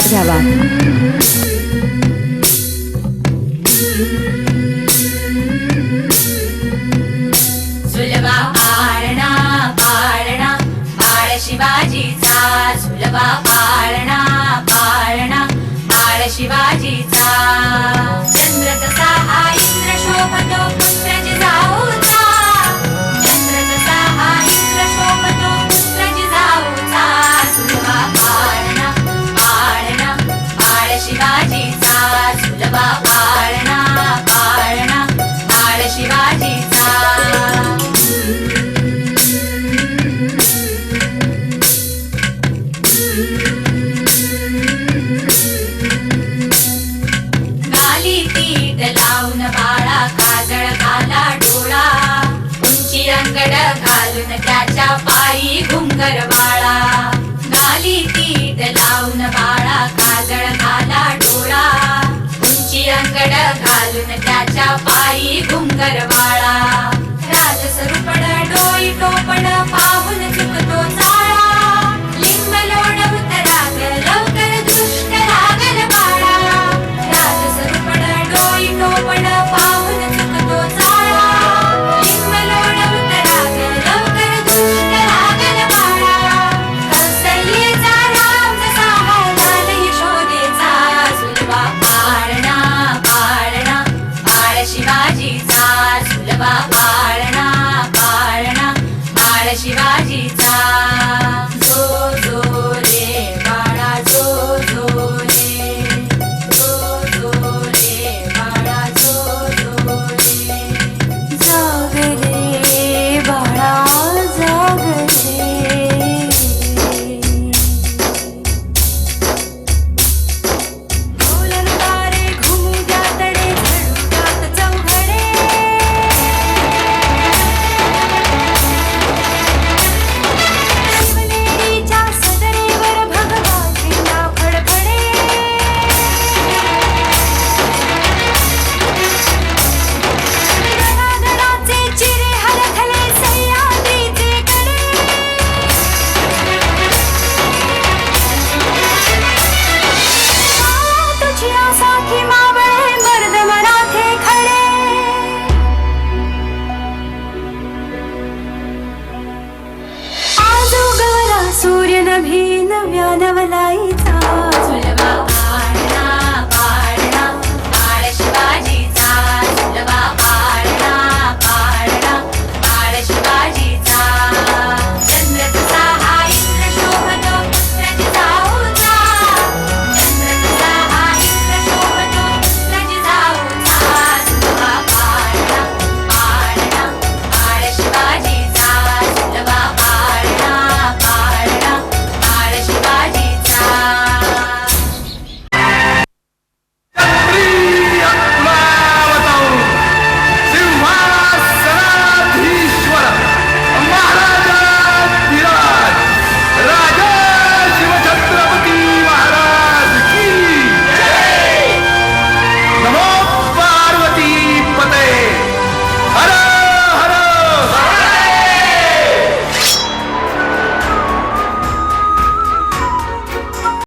विकत घ्यावा. सुलभा पाळणा पाळणा बाळ शिवाजीचा, सुलभा पाळणा पाळणा बाळ शिवाजीचा. चंद्र तसा हा इंद्र शोभतो पुत्र जिजाऊचा, चंद्र तसा हा इंद्र शोभतो पुत्र जिजाऊचा. सुलभा पाळणा पाळणा बाळ शिवाजीचा, सुलभा पाळणा पाळणा बाळ शिवाजीचा. गाली पीठ लावून बाळा काजळ घाला डोळा, उंची अंगड घालून त्याच्या पायी घुंगर बाळा. गाली पीठ लावून बाळा काजळ घाला डोळा, उंची अंगड घालून त्याच्या पायी घुंगर बाळा. राजसरूपण डोई टोपण पाहून